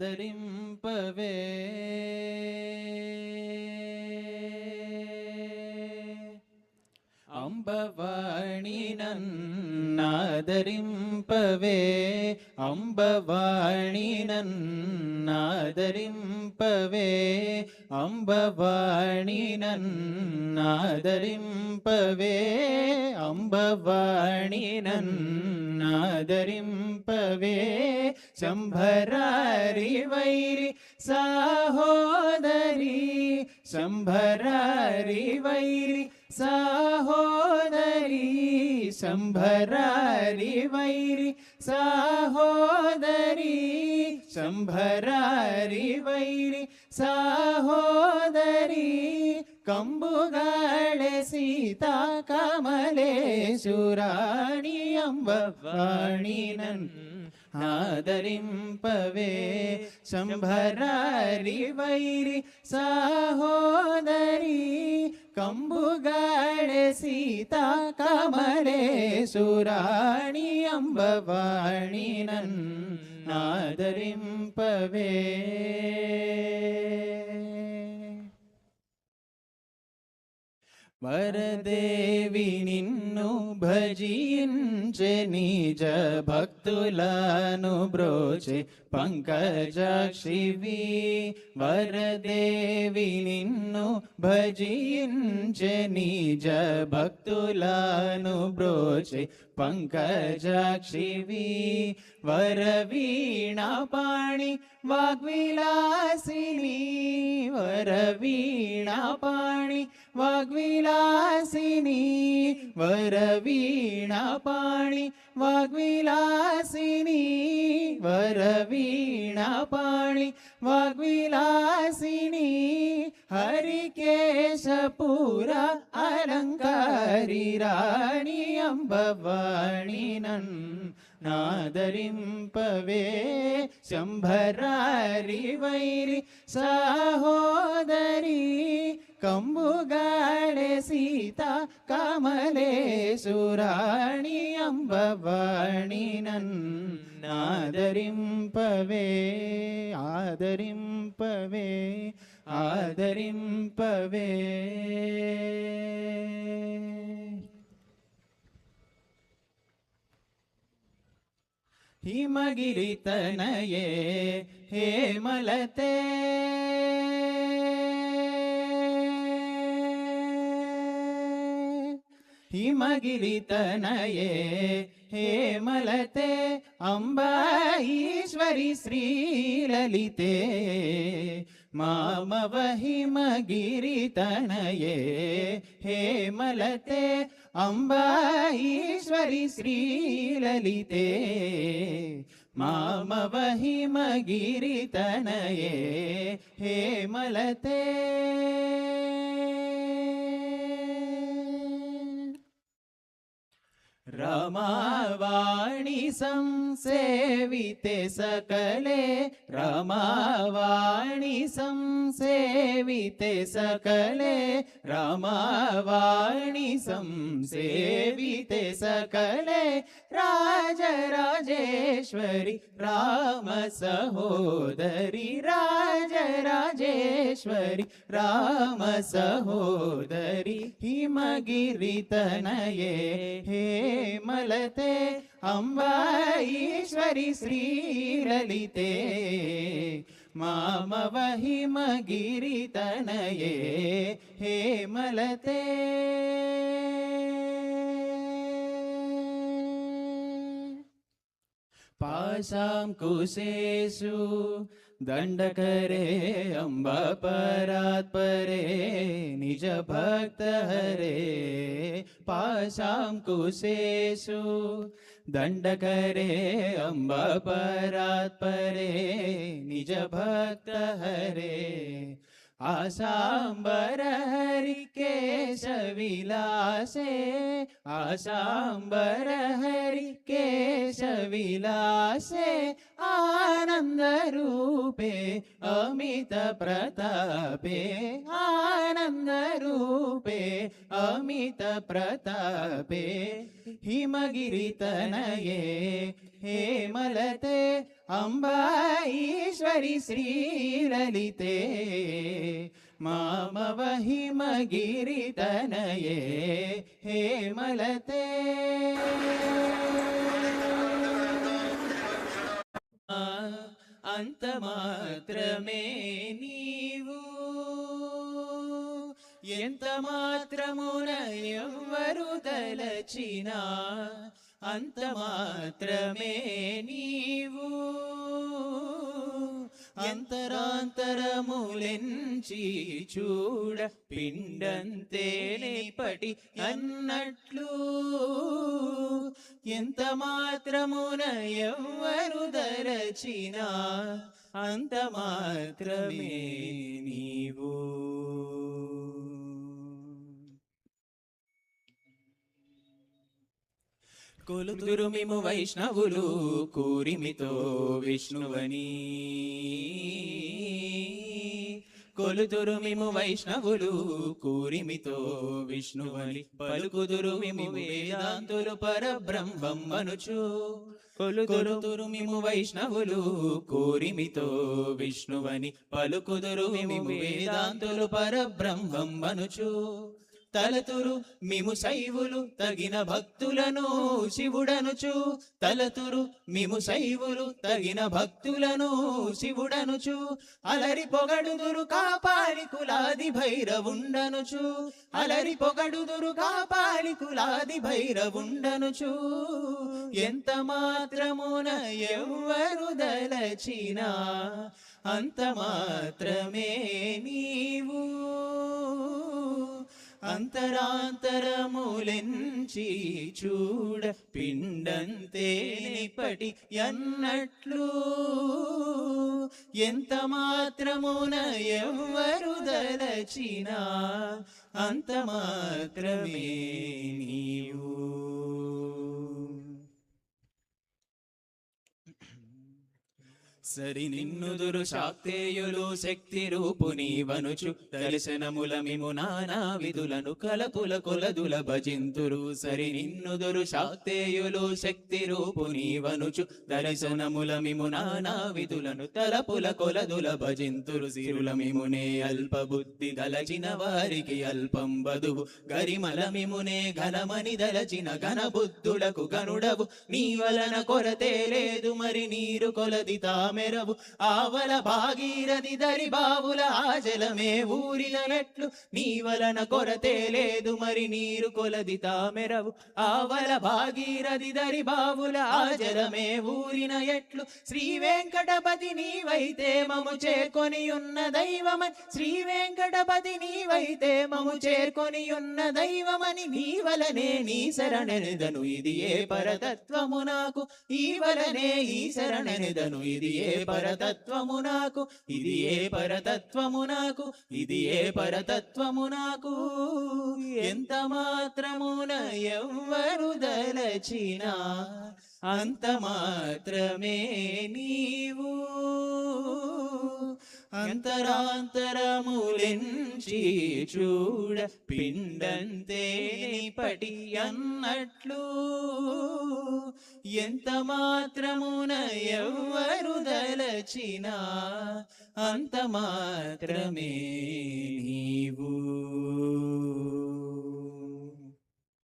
ఆదరింపవే అంబవాణి నన్నాదరింపవే అంబవాణి నన్నాదరింపవే అంబవాణి నన్నాదరింపవే అంబవాణి నన్నాదరింపవే శంభరారి వైరి సహోదరి శంభరారి వైరి సహోదరి శంభరారి వైరి సహోదరి శంభరారి వైరి సహోదరి కంబుగాళె సీతా కమలేశురాణి అంబవాణి ఆదరింపవే శంభరారి వైరి సహోదరి కంబుగాళె సీతా కమలేశురాణి అంబవాణి నన్నాదరింపవే వరదేవి నిన్ను భజించే నిజ భక్తులను బ్రోచే పంకజాక్షివి వరదేవి నిన్ను భజించే నిజ భక్తులను బ్రోచే పంకజాక్షివి వరవీణాపాణి వాగ్విలాసిని వరవీణాపాణి వాగ్విలాసిని వరవీణాపాణి వాగ్విలాసిని వరవీణాపాణి వాగ్విలాసిని హరికేశపుర అలంకారి రాణి అంబవాణి నాదరింపవే శంభరారి వైరి సహోదరి కంబుగాళె సీతా కమలేశురాణి అంబవాణి నాదరింపవే ఆదరింపవే ఆదరింపవే हिमगिरि तनये हेमलते हिमगिरि तनये हेमलते अम्बा ईश्वरी श्रीललिते मामव हिमगिरि तनये हेमलते अम्बा ईश्वरी श्रीललिते मामव हिमगिरि तनये हेमलते रमावाणी संसेविते सकले रमावाणी संसेविते सकले रमावाणी संसेविते सकले राजराजेश्वरी राम सहोदरी राजराजेश्वरी राम सहोदरी हिमगिरि तनये हेमलते अम्बा ईश्वरी श्रीललिते मामव हिमगिरि तनये हेमलते पाशां कुशेषु दंडकरे अम्बा परात् परे निज भक्त हरे पाशां कुशेषु दंडकरे अम्बा परात् परे निज भक्त हरे आशांबर हरि केशविलासे आशांबर हरि केशविलासे आनंद रूपे अमित प्रतापे आनंद रूपे अमित प्रतापे हिमगिरि तनये हेमलते అంబా ఈశ్వరి శ్రీలలితే మామవ హిమగిరితనయే హేమలతే అంత మాత్రమే నీవు ఎంత మాత్రమున ఎవ్వరు తలచినా అంత మాత్రమే నీవు అంతరాంతరములెంచి చూడ పిండంతేనే పటి అన్నట్లు ఎంత మాత్రమున ఎవ్వరు దరచినా అంత మాత్రమే నీవు. కొలుదురు మిము వైష్ణవులు కూరిమితో విష్ణువని కొలుదురు మిము వైష్ణవులు కూరిమితో విష్ణువని పలుకుదురు మిము వేదాంతులు పరబ్రహ్మం అనుచు కొలుదురు మిము వైష్ణవులు కూరిమితో విష్ణువని పలుకుదురు మిము వేదాంతులు పరబ్రహ్మం అనుచు తలతురు మిము శైవులు తగిన భక్తులను శివుడనుచు తలతురు మిము శైవులు తగిన భక్తులను శివుడనుచు అలరి పొగడుదురు కాపాలి కులాది భైరవుండనుచు అలరి పొగడుదురు కాపాలి కులాది భైరవుండనుచు ఎంత మాత్రమున ఎవ్వరు దలచినా అంత మాత్రమే నీవు అంతరాంతరములెంచి చూడ పిండంతే నిపటి అన్నట్లు ఎంత మాత్రమున ఎవ్వరు దలచినా అంత మాత్రమే నీవు. సరి నిన్నుదురు శాక్తేయులు శక్తి రూపుని వనుచు దర్శనముల మిము నానా విధులను కలపుల కొలదుల భజింతురు సరి నిన్నుదురు శాక్తేయులు శక్తి రూపుని వనుచు దర్శనముల మిము నానా విధులను తలపుల కొలదుల భజింతురు సిరుల మిమునే అల్ప బుద్ధి దలచిన వారికి అల్పం బదువు గరిమల మిమునే ఘనమని దలచిన ఘన బుద్ధులకు గనుడవు నీ వలన కొరతే లేదు మరి నీరు కొలది తామెరవు ఆవల భాగీరథి దరి బావుల ఆజలమే ఊరిన ఎట్లు నీ వలన కొరతే లేదు మరి నీరు కొలది తామెరవు ఆవల భాగీరథి దరి బావుల ఆజలమే ఊరిన ఎట్లు శ్రీ వెంకటపతి నీవైతే మము చేర్కొని ఉన్న దైవమని శ్రీ వెంకటపతి నీవైతే మము చేర్కొని ఉన్న దైవమని నీ వలనే నీ శరణెదను ఇది ఏ పరతత్వము నాకు ఈ వలనే ఈ శరణెదను ఇది ఏ పరతత్వము నాకు ఇది ఏ పరతత్వము నాకు ఇది ఏ పరతత్వము నాకు ఎంత మాత్రమున ఎవ్వరు దలచినా అంత మాత్రమే నీవు అంతరాంతరములెంచి చూడ పిండంతే నిపటి అన్నట్లు ఎంత మాత్రమున ఎవ్వరు దలచినా అంత మాత్రమే నీవు.